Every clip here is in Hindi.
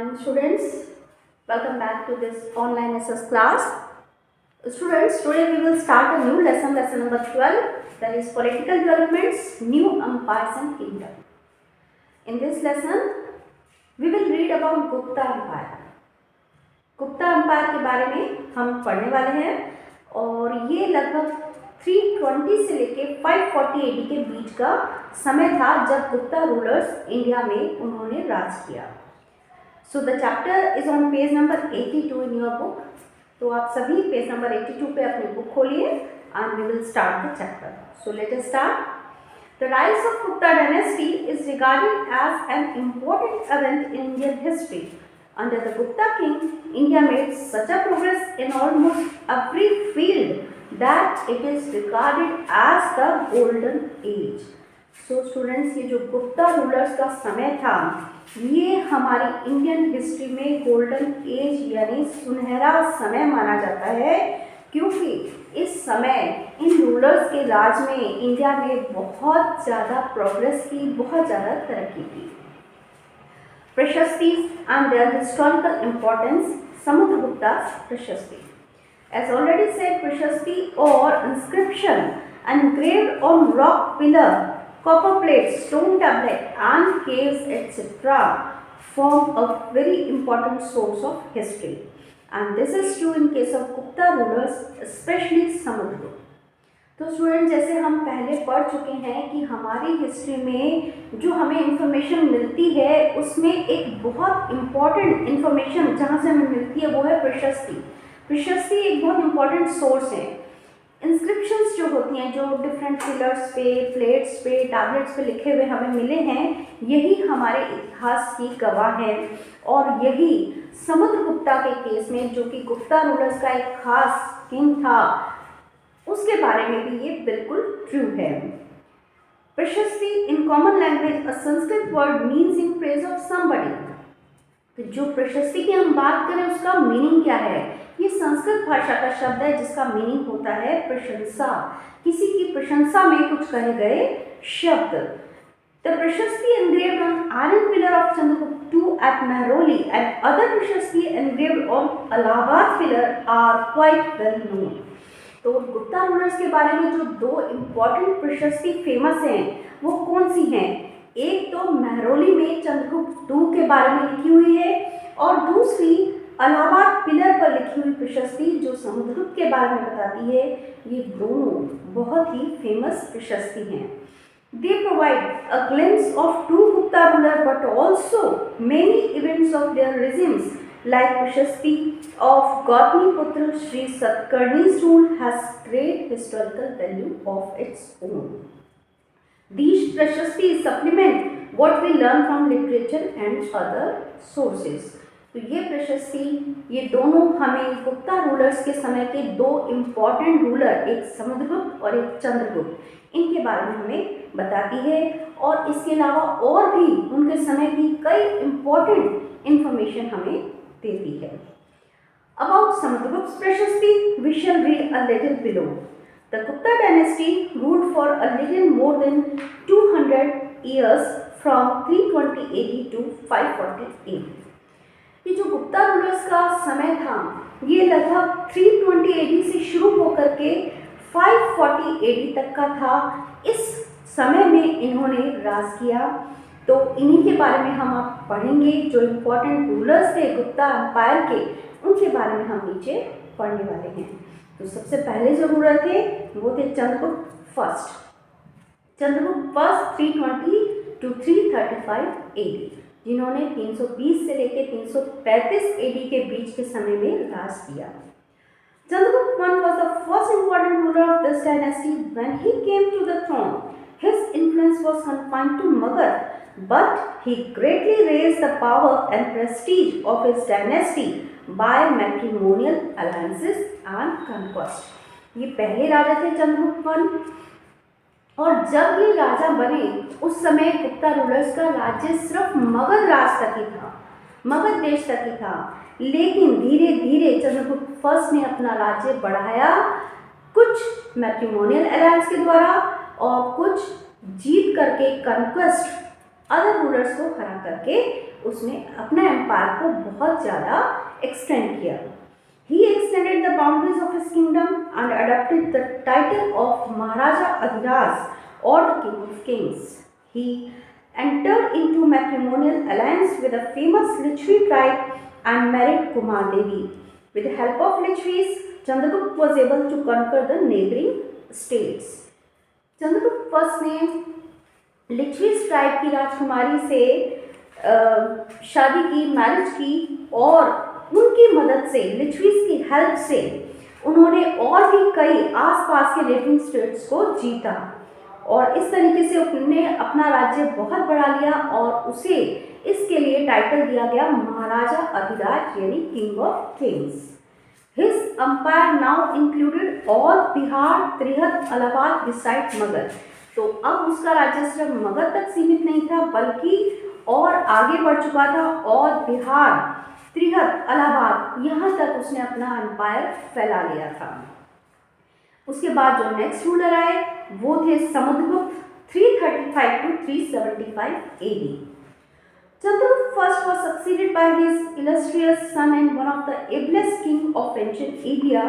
Morning students, welcome back to this online SS class. Students, today we will start a new lesson number 12, that is political developments, new empires and kingdom. In this lesson, we will read about Gupta Empire. Gupta empire के बारे में हम पढ़ने वाले हैं और ये लगभग 320 से लेके 540 AD के बीच का समय था जब गुप्ता रूलर्स इंडिया में उन्होंने राज किया. So the chapter is on page number 82 in your book. तो आप सभी पेज नंबर 82 पे अपनी बुक खोलिए and we will start the chapter. So let us start. The rise of Gupta dynasty is regarded as an important event in Indian history. Under the Gupta king, India made such a progress in almost every field that it is regarded as the golden age. So students, ये जो गुप्ता रूलर्स का समय था ये हमारी इंडियन हिस्ट्री में गोल्डन एज यानी सुनहरा समय माना जाता है, क्योंकि इस समय इन रूलर्स के राज में इंडिया ने बहुत ज़्यादा प्रोग्रेस की, बहुत ज़्यादा तरक्की की. प्रशस्ति and their historical importance. Samudragupta प्रशस्ति. As already said, प्रशस्ति or inscription engraved on rock pillar, copper plates, stone tablet and caves etc. form a very important source of history, and this is true in case of Gupta rulers, especially Samudragupta. तो स्टूडेंट, जैसे हम पहले पढ़ चुके हैं कि हमारी हिस्ट्री में जो हमें इंफॉर्मेशन मिलती है उसमें एक बहुत इम्पॉर्टेंट इंफॉर्मेशन जहाँ से हमें मिलती है वो है प्रशस्ति. प्रशस्ति एक बहुत इम्पॉर्टेंट सोर्स है. इंस्क्रिप्शंस जो होती हैं, जो डिफरेंट पिलर्स पे, प्लेट्स पे, टैबलेट्स पे लिखे हुए हमें मिले हैं, यही हमारे इतिहास की गवाह है. और यही समुद्रगुप्ता के केस में, जो कि गुप्ता रूलर्स का एक खास किंग था, उसके बारे में भी ये बिल्कुल ट्रू है. प्रशस्ति in common language a Sanskrit word means in praise of somebody. तो जो प्रशस्ति की हम बात करें उसका मीनिंग क्या है? ये संस्कृत भाषा का शब्द है जिसका मीनिंग होता है प्रशंसा, किसी की प्रशंसा में कुछ कहे गए शब्द. The Prashasti engraved on iron pillar of Chandragupta II at Mehrauli and other Prashasti engraved on Allahabad pillar are quite well known. तो गुप्ता रूलर्स के बारे में जो दो इम्पॉर्टेंट प्रशस्ति फेमस हैं वो कौन सी हैं? एक तो मेहरौली में चंद्रगुप्त II के बारे में लिखी हुई है और दूसरी इलाहाबाद पिलर पर लिखी हुई प्रशस्ति जो समुद्रगुप्त के बारे में बताती है. ये दोनों बहुत ही फेमस प्रशस्ति हैं. They provide a glimpse of two Gupta rulers but also many events of their regimes, like Prashasti of Gautamiputra Sri Satkarni's rule has great historical value of its own. These Prashasti supplement what we learn from literature and other sources. तो ये प्रशस्ति, ये दोनों हमें गुप्ता रूलर्स के समय के दो इम्पॉर्टेंट रूलर, एक समुद्रगुप्त और एक चंद्रगुप्त, इनके बारे में हमें बताती है. और इसके अलावा और भी उनके समय की कई इम्पॉर्टेंट इंफॉर्मेशन हमें देती है. About Samudragupta's प्रशस्ति, we shall read a little below. The Gupta dynasty ruled for a little more than 200 years from 320 AD to 540 AD. ये जो गुप्ता रूलर्स का समय था ये लगभग 320 AD से शुरू होकर के 540 AD तक का था. इस समय में इन्होंने राज किया. तो इन्हीं के बारे में हम आप पढ़ेंगे. जो इम्पोर्टेंट रूलर्स थे गुप्ता एम्पायर के, उनके बारे में हम नीचे पढ़ने वाले हैं. तो सबसे पहले जो रूलर थे वो थे Chandragupta first. Chandragupta first 320 to 335 AD, जिन्होंने 320 से लेकर 335 AD के बीच के समय में राज किया. Chandragupta I was the first important ruler of this dynasty. When he came to the throne, his influence was confined to Magadh, but he greatly raised the power and prestige of his dynasty by matrimonial alliances and conquest. ये पहले राजा थे चंद्रगुप्त I, और जब ये राजा बने उस समय गुप्ता रूलर्स का राज्य सिर्फ मगध राज तक ही था, मगध देश तक ही था. लेकिन धीरे धीरे चंद्रगुप्त फर्स्ट ने अपना राज्य बढ़ाया, कुछ मैट्रिमोनियल अलायंस के द्वारा और कुछ जीत करके, कन्क्वेस्ट अदर रूलर्स को हरा करके उसने अपने एम्पायर को बहुत ज़्यादा एक्सटेंड किया। He extended the boundaries of his kingdom and adopted the title of Maharaja Adhiraj or the King of Kings. He entered into matrimonial alliance with a famous Lichvi tribe and married Kumar Devi. With the help of Lichvis, Chandragupta was able to conquer the neighboring states. Chandragupta first ने लिचवीज ट्राइब की राजकुमारी से शादी की, मैरिज की और उनकी मदद से, लिचवीज की हेल्प से उन्होंने और भी कई आसपास के नेबरिंग स्टेट्स को जीता और इस तरीके से उन्होंने अपना राज्य बहुत बढ़ा लिया और उसे इसके लिए टाइटल दिया गया महाराजा अधिराज यानी king of Kings. His empire now included all Bihar, Trihad, Allahabad besides Magध। तो अब उसका राज्य सिर्फ मगध तक सीमित नहीं था बल्कि और आगे बढ़ चुका था और बिहार, त्रिहद, इलाहाबाद यहाँ तक उसने अपना एम्पायर फैला लिया था। उसके बाद जो नेक्स्ट रूलर आए वो थे Samudragupta 335 to 375 AD। Chandragupta first was succeeded by his illustrious son and one of the ablest king of ancient India,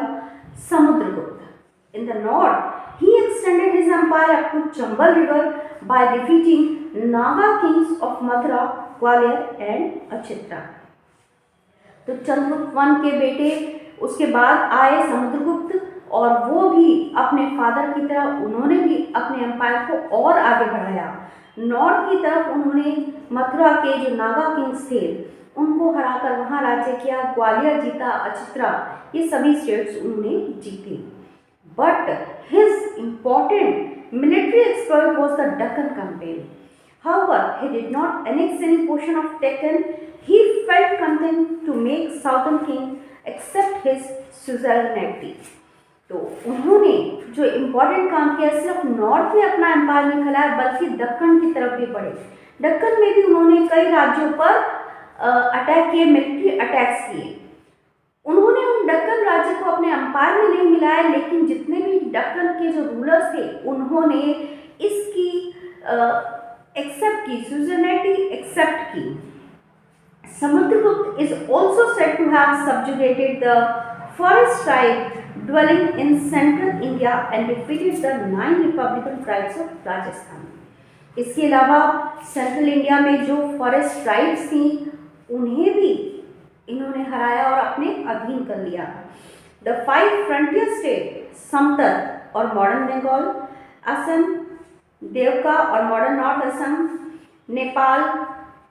Samudragupta. In the north, he extended his empire up to Chambal River by defeating Naga kings of Mathura, Gwalior and Achitra. तो चंद्रगुप्त वन के बेटे उसके बाद आए समुद्रगुप्त और वो भी अपने फादर की तरह उन्होंने भी अपने एम्पायर को और आगे बढ़ाया। नॉर्थ की तरफ उन्होंने मथुरा के जो नागा किंग्स थे उनको हराकर वहाँ राज्य किया, ग्वालियर जीता, अचित्रा, ये सभी स्टेट्स उन्होंने जीते। But his important military exploit was the Deccan campaign. However, he did not annex any portion of Deccan. He felt content to make southern king accept his suzerainty. तो उन्होंने जो इम्पोर्टेंट काम किया सिर्फ नॉर्थ में अपना एम्पायर नहीं फैलाया बल्कि दक्कन की तरफ भी बढ़े। दक्कन में भी उन्होंने कई राज्यों पर अटैक किए, मिलिट्री अटैक्स किए। उन्होंने उन दक्कन राज्य को अपने एम्पायर में नहीं मिलाया लेकिन जितने भी दक्कन के जो रूलर्स थे उन्होंने इसकी एक्सेप्ट की, सुजर्निटी एक्सेप्ट की। Samudragupta is also said to have subjugated the forest tribe dwelling in central India and defeated the 9 republican tribes of Rajasthan. इसके अलावा सेंट्रल इंडिया में जो फॉरेस्ट ट्राइब्स थी उन्हें भी इन्होंने हराया और अपने अधीन कर लिया। द 5 फ्रंटियर स्टेट समतट और मॉडर्न बंगाल, असम, देवका और मॉडर्न नॉर्थ असम, नेपाल,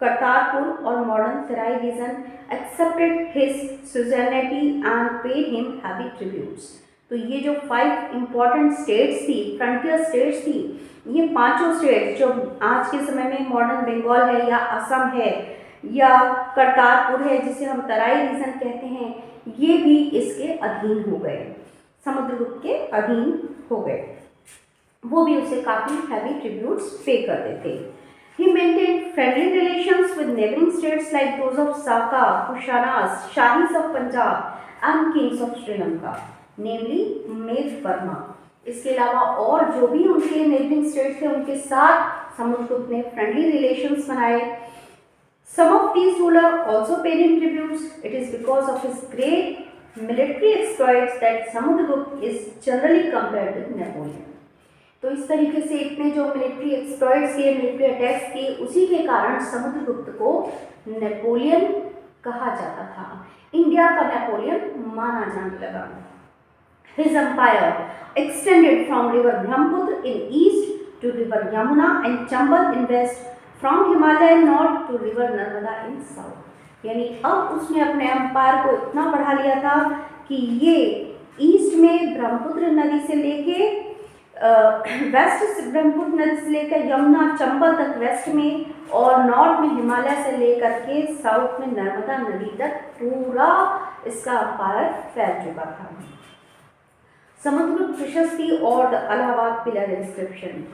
करतारपुर और modern Terai reason accepted his suzerainty and paid him heavy tributes. तो ये जो 5 important states थी, फ्रंटियर स्टेट्स थी, ये पांचों स्टेट्स जो आज के समय में मॉडर्न बंगाल है या असम है या करतारपुर है जिसे हम तराई रीजन कहते हैं, ये भी इसके अधीन हो गए, समुद्रगुप्त के अधीन हो गए। वो भी उसे काफ़ी हैवी ट्रिब्यूट्स पे करते थे। He maintained friendly relations with neighboring states like those of Saka, Kushanas, Shahis of Punjab and kings of Sri Lanka, namely Medh Burma. इसके अलावा और जो भी उनके neighboring states थे उनके साथ समुद्रगुप्त ने friendly relations बनाए। Some of these rulers also paid him tributes. It is because of his great military exploits that Samudragupta is generally compared with Napoleon. तो इस तरीके से इतने जो मिलिट्री एक्सप्लॉइट्स किए, मिलिट्री अटैक्स किए, उसी के कारण समुद्रगुप्त को नेपोलियन कहा जाता था, इंडिया का नेपोलियन माना जाने लगा। His empire extended from river Brahmaputra in east to river Yamuna and Chambal in west, from Himalaya in north to river Narmada in south। यानी अब उसने अपने एम्पायर को इतना बढ़ा लिया था कि ये ईस्ट में ब्रह्मपुत्र नदी से लेके वेस्ट से ब्रह्मपुत्र नदी से लेकर यमुना चंबल तक वेस्ट में और नॉर्थ में हिमालय से लेकर के साउथ में नर्मदा नदी तक पूरा इसका एम्पायर फैल चुका था। समुद्रगुप्त प्रशस्ति और the Allahabad pillar inscription.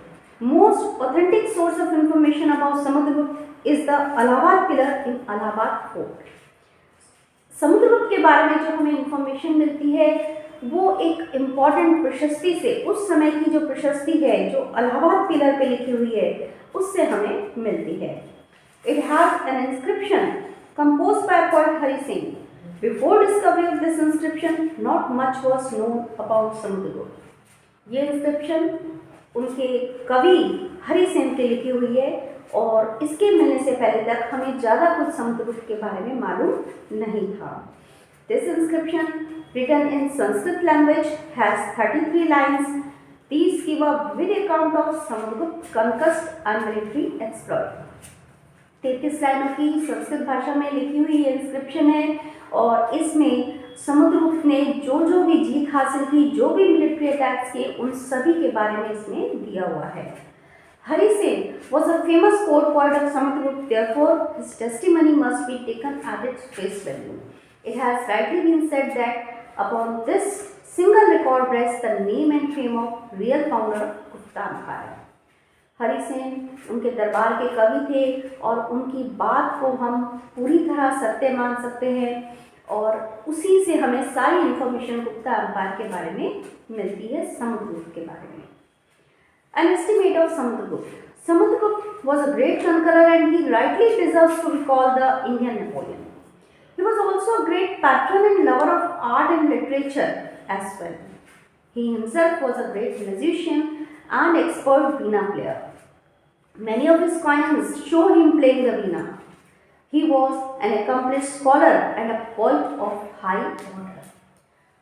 Most authentic source of information about Samudragupta is the Allahabad pillar in Allahabad fort. Samudragupta के बारे में जो हमें इंफॉर्मेशन मिलती है वो एक इम्पॉर्टेंट प्रशस्ति से, उस समय की जो प्रशस्ति है जो इलाहाबाद पिलर पे लिखी हुई है उससे हमें मिलती है। It has an inscription composed by poet Hari Singh. Before discovery of this inscription, not much was known about Samudragupta. ये इंस्क्रिप्शन उनके कवि हरि सिंह की लिखी हुई है और इसके मिलने से पहले तक हमें ज़्यादा कुछ समुद्रगुप्त के बारे में मालूम नहीं था। This inscription, written in Sanskrit language, has 33 lines. These give a vivid account of Samudragupta's conquest and military exploit. 33 लाइनों की संस्कृत भाषा में लिखी हुई ये इंस्क्रिप्शन है और इसमें समुद्रगुप्त ने जो भी जीत हासिल की, जो भी मिलिट्री अटैक्स किए, उन सभी के बारे में इसमें दिया हुआ है। Hari Singh was a famous court poet of Samudragupta, therefore his testimony must be taken at its face value. It has rightly been said that upon this single record rests the name and fame of real founder of Gupta Empire. Hari Singh उनके दरबार के कवि थे और उनकी बात को हम पूरी तरह सत्य मान सकते हैं और उसी से हमें सारी इन्फॉर्मेशन गुप्ता एम्पायर के बारे में मिलती है, समुद्रगुप्त के बारे में। An estimate of Samudragupta. Samudragupta was a great conqueror and he rightly deserves to be called the Indian Napoleon. He was also a great patron and lover of art and literature as well. He himself was a great musician and expert veena player. Many of his coins show him playing the veena. He was an accomplished scholar and a poet of high order.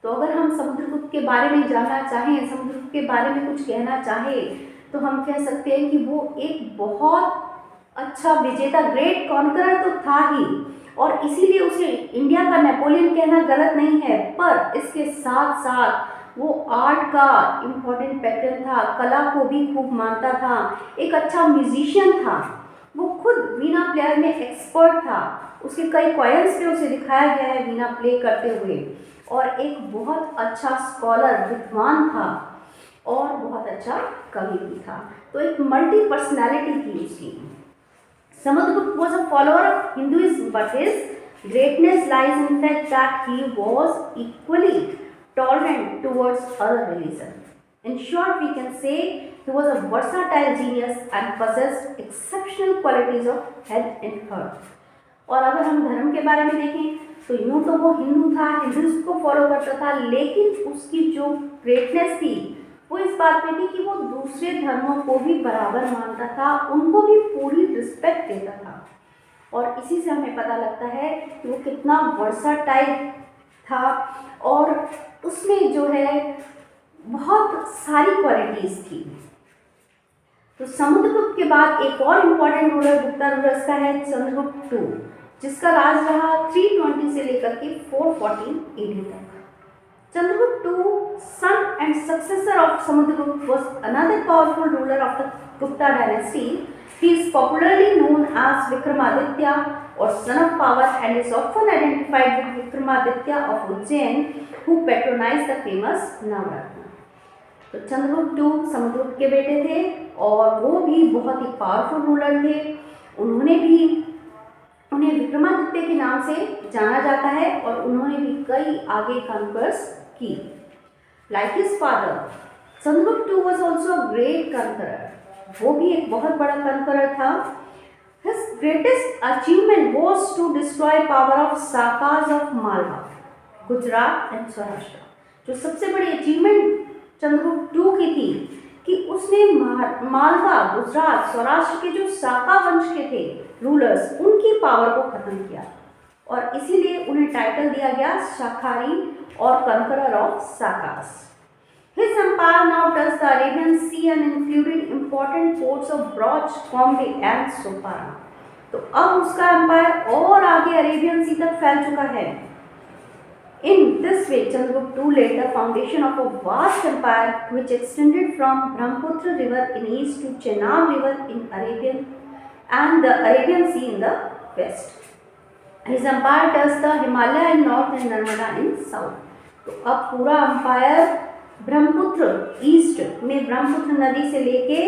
तो अगर हम समुद्रगुप्त के बारे में जानना चाहें, समुद्रगुप्त के बारे में कुछ कहना चाहें, तो हम कह सकते हैं कि वो एक बहुत अच्छा विजेता, ग्रेट कॉन्करर तो था ही और इसीलिए उसे इंडिया का नेपोलियन कहना गलत नहीं है, पर इसके साथ साथ वो आर्ट का इम्पोर्टेंट पैटर्न था, कला को भी खूब मानता था, एक अच्छा म्यूजिशियन था, वो खुद वीणा प्लेयर में एक्सपर्ट था, उसके कई कॉइन्स पे उसे दिखाया गया है वीणा प्ले करते हुए और एक बहुत अच्छा स्कॉलर, विद्वान था और बहुत अच्छा कवि भी था। तो एक मल्टी पर्सनैलिटी थी उसकी। Samudragupta was a follower of Hinduism, but his greatness lies in the fact that he was equally tolerant towards other religion. In short, we can say he was a versatile genius and possessed exceptional qualities of head and heart. और अगर हम धर्म के बारे में देखें तो यूँ तो वो हिंदू था, हिंदुइज्म को फॉलो करता था, लेकिन उसकी जो ग्रेटनेस थी वो इस बात में थी कि वो दूसरे धर्मों को भी बराबर मानता था, उनको भी पूरी रिस्पेक्ट देता था और इसी से हमें पता लगता है कि वो कितना वर्साटाइल था और उसमें जो है बहुत सारी क्वालिटीज़ थी। तो समुद्रगुप्त के बाद एक और इम्पॉर्टेंट रूलर गुप्ता रूलर्स का है चंद्रगुप्त II, जिसका राज रहा 320 से लेकर के 414 AD तक। Chandragupta II, son and successor of Samudragupta, was another powerful ruler of the Gupta dynasty. He is popularly known as Vikramaditya or son of power and is often identified with Vikramaditya of Ujjain, who patronized the famous Navaratna. तो चंद्रगुप्त II समुद्रगुप्त के बेटे थे और वो भी बहुत ही पावरफुल रूलर थे। उन्हें विक्रमादित्य के नाम से जाना जाता है और उन्होंने भी कई आगे कॉन्क्वेस्ट की। Like his father, Chandragupta II was also a great conqueror. वो भी एक बहुत बड़ा कॉन्करर था। His greatest achievement was to destroy power of Sakas of Malwa, Gujarat and स्वराष्ट्र। जो सबसे बड़ी अचीवमेंट चंद्रगुप्त II की थी कि उसने मालवा, गुजरात, स्वराष्ट्र के जो साका वंश के थे रूलर्स, उनकी पावर को खत्म किया और इसीलिए उन्हें टाइटल दिया गया शाखारी और कंकरर of साकास। His empire now touched the Arabian Sea and included important ports of Braj, Bombay and Sopara. तो अब उसका एम्पायर और आगे अरेबियन सी तक फैल चुका है। In this way, Chandragupta II laid the foundation of a vast empire which extended from Brahmaputra river in east to Chenab river in Arabian and the Arabian Sea in the west. His empire touched the Himalaya in north and Narmada in south. तो अब पूरा एम्पायर ब्रह्मपुत्र ईस्ट में ब्रह्मपुत्र नदी से लेके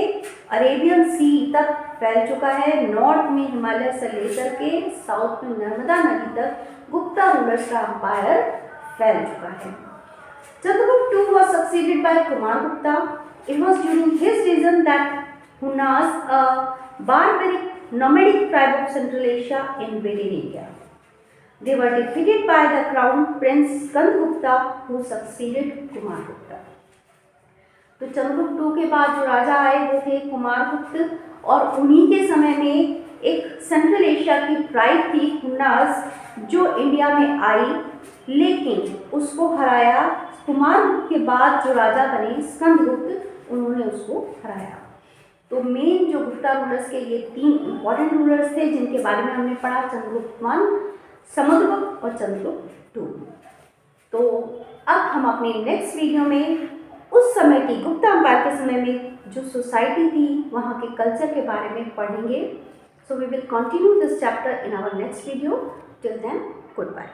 अरेबियन सी तक फैल चुका है, नॉर्थ में हिमालय से लेकर के साउथ में नर्मदा नदी तक गुप्ता रूलर्स का एम्पायर फैल चुका है। Chandragupta II was succeeded by Kumar Gupta. It was during his reign that Hunas, a barbaric nomadic tribe of Central Asia invaded India. They were defeated by the crown prince Skandagupta, who succeeded Kumargupta. तो चंद्रगुप्त II के बाद जो राजा आए वो थे कुमारगुप्त, और उन्हीं के समय में एक सेंट्रल एशिया की ट्राइब थी हुन्नास जो इंडिया में आई, लेकिन उसको हराया कुमारगुप्त के बाद जो राजा बने स्कंदगुप्त, उन्होंने उसको हराया। तो मेन जो गुप्ता रूलर्स के ये 3 इंपॉर्टेंट रूलर्स थे जिनके बारे में हमने पढ़ा, चंद्रगुप्त I, समुद्रगुप्त और चंद्रगुप्त II। तो अब हम अपने नेक्स्ट वीडियो में उस समय की गुप्ता एम्पायर के समय में जो सोसाइटी थी वहाँ के कल्चर के बारे में पढ़ेंगे। So we will continue this chapter in our next video. Till then, good bye.